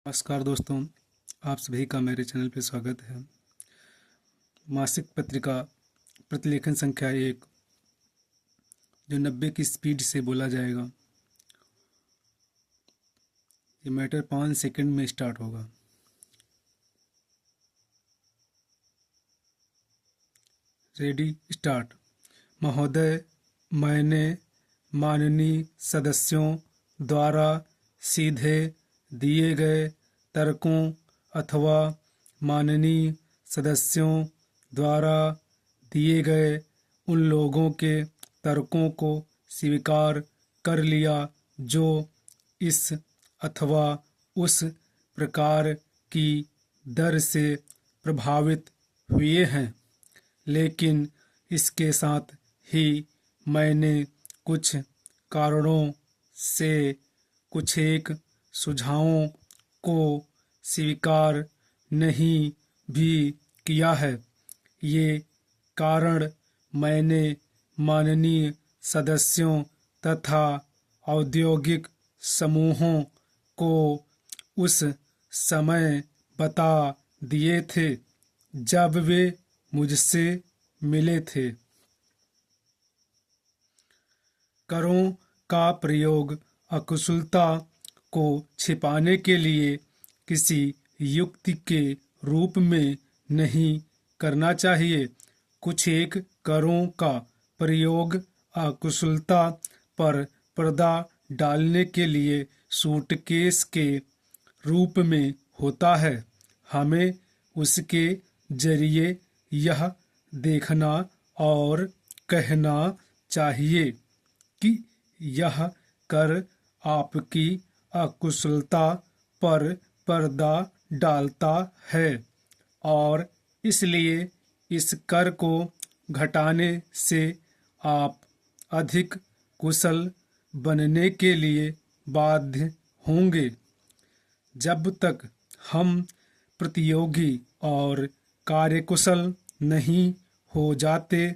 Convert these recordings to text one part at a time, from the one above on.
नमस्कार दोस्तों, आप सभी का मेरे चैनल पे स्वागत है। मासिक पत्रिका प्रतिलेखन संख्या 1 जो 90 की स्पीड से बोला जाएगा। ये मैटर 5 सेकंड में स्टार्ट होगा। Ready start. महोदय, मैंने माननीय सदस्यों द्वारा सीधे दिए गए तर्कों अथवा माननीय सदस्यों द्वारा दिए गए उन लोगों के तर्कों को स्वीकार कर लिया जो इस अथवा उस प्रकार की दर से प्रभावित हुए हैं, लेकिन इसके साथ ही मैंने कुछ कारणों से कुछ एक सुझावों को स्वीकार नहीं भी किया है। ये कारण मैंने माननीय सदस्यों तथा औद्योगिक समूहों को उस समय बता दिए थे जब वे मुझसे मिले थे। करों का प्रयोग अकुशलता को छिपाने के लिए किसी युक्ति के रूप में नहीं करना चाहिए। कुछ एक करों का प्रयोग अकुशलता पर पर्दा डालने के लिए सूटकेस के रूप में होता है। हमें उसके जरिए यह देखना और कहना चाहिए कि यह कर आपकी अकुशलता पर पर्दा डालता है और इसलिए इस कर को घटाने से आप अधिक कुशल बनने के लिए बाध्य होंगे। जब तक हम प्रतियोगी और कार्यकुशल नहीं हो जाते,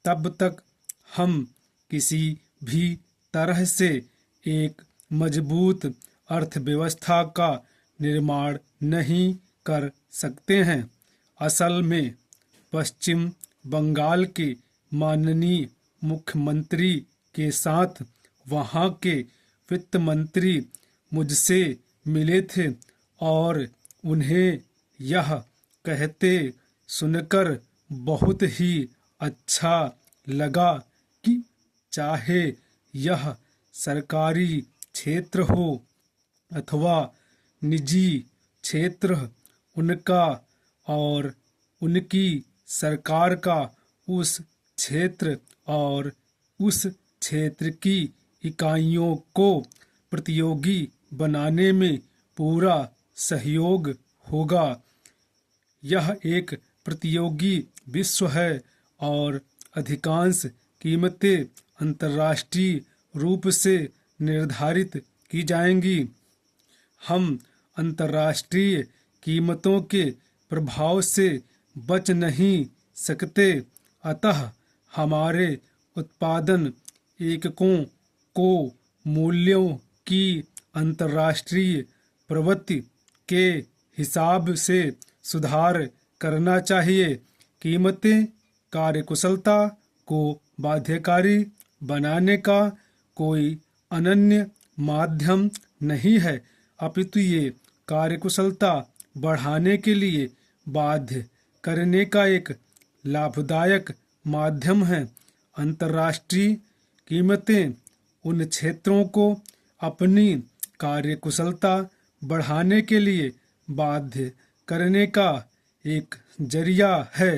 तब तक हम किसी भी तरह से एक मजबूत अर्थव्यवस्था का निर्माण नहीं कर सकते हैं। असल में पश्चिम बंगाल के माननीय मुख्यमंत्री के साथ वहां के वित्त मंत्री मुझसे मिले थे और उन्हें यह कहते सुनकर बहुत ही अच्छा लगा कि चाहे यह सरकारी क्षेत्र हो अथवा निजी क्षेत्र, उनका और उनकी सरकार का उस क्षेत्र और उस क्षेत्र की इकाइयों को प्रतियोगी बनाने में पूरा सहयोग होगा। यह एक प्रतियोगी विश्व है और अधिकांश कीमतें अंतर्राष्ट्रीय रूप से निर्धारित की जाएंगी। हम अंतर्राष्ट्रीय कीमतों के प्रभाव से बच नहीं सकते, अतः हमारे उत्पादन एककों को मूल्यों की अंतर्राष्ट्रीय प्रवृत्ति के हिसाब से सुधार करना चाहिए। कीमतें कार्यकुशलता को बाध्यकारी बनाने का कोई अनन्य माध्यम नहीं है, अपितु ये कार्यकुशलता बढ़ाने के लिए बाध्य करने का एक लाभदायक माध्यम है। अंतर्राष्ट्रीय कीमतें उन क्षेत्रों को अपनी कार्यकुशलता बढ़ाने के लिए बाध्य करने का एक जरिया है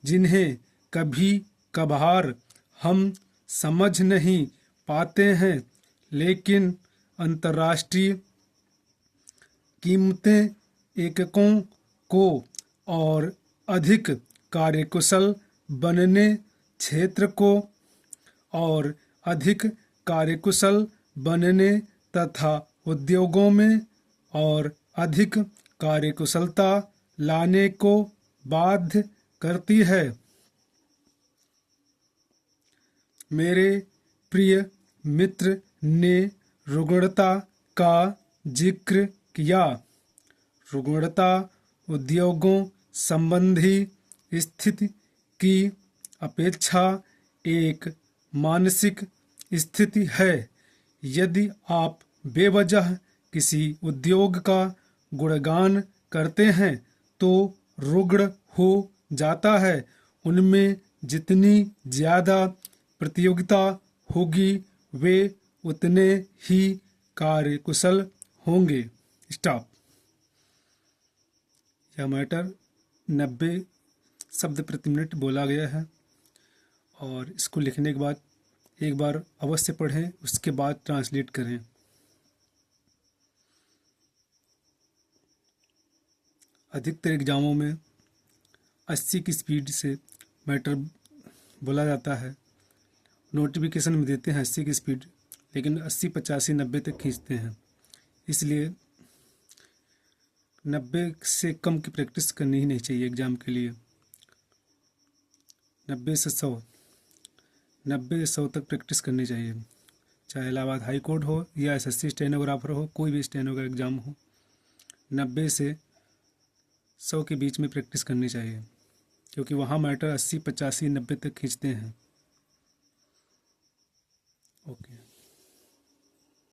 जिन्हें कभी कभार हम समझ नहीं पाते हैं, लेकिन अंतर्राष्ट्रीय कीमतें एककों को और अधिक कार्यकुशल बनने, क्षेत्र को और अधिक कार्यकुशल बनने तथा उद्योगों में और अधिक कार्यकुशलता लाने को बाध्य करती है। मेरे प्रिय मित्र ने रुग्णता का जिक्र किया। रुग्णता उद्योगों संबंधी स्थिति की अपेक्षा एक मानसिक स्थिति है। यदि आप बेवजह किसी उद्योग का गुणगान करते हैं तो रुग्ण हो जाता है। उनमें जितनी ज़्यादा प्रतियोगिता होगी वे उतने ही कार्यकुशल होंगे। स्टॉप। यह मैटर 90 शब्द प्रति मिनट बोला गया है और इसको लिखने के बाद एक बार अवश्य पढ़ें, उसके बाद ट्रांसलेट करें। अधिकतर एग्जामों में 80 की स्पीड से मैटर बोला जाता है। नोटिफिकेशन में देते हैं 80 की स्पीड, लेकिन 80, 85, 90 तक खींचते हैं। इसलिए 90 से कम की प्रैक्टिस करनी ही नहीं चाहिए एग्ज़ाम के लिए। 90 से 100, 90 से 100 तक प्रैक्टिस करनी चाहिए, चाहे इलाहाबाद हाई कोर्ट हो या एसएससी स्टेनोग्राफर हो, कोई भी स्टेनोग्राफर एग्ज़ाम हो। 90 से 100 के बीच में प्रैक्टिस करनी चाहिए, क्योंकि वहाँ मैटर 80, 85, 90 तक खींचते हैं। ओके।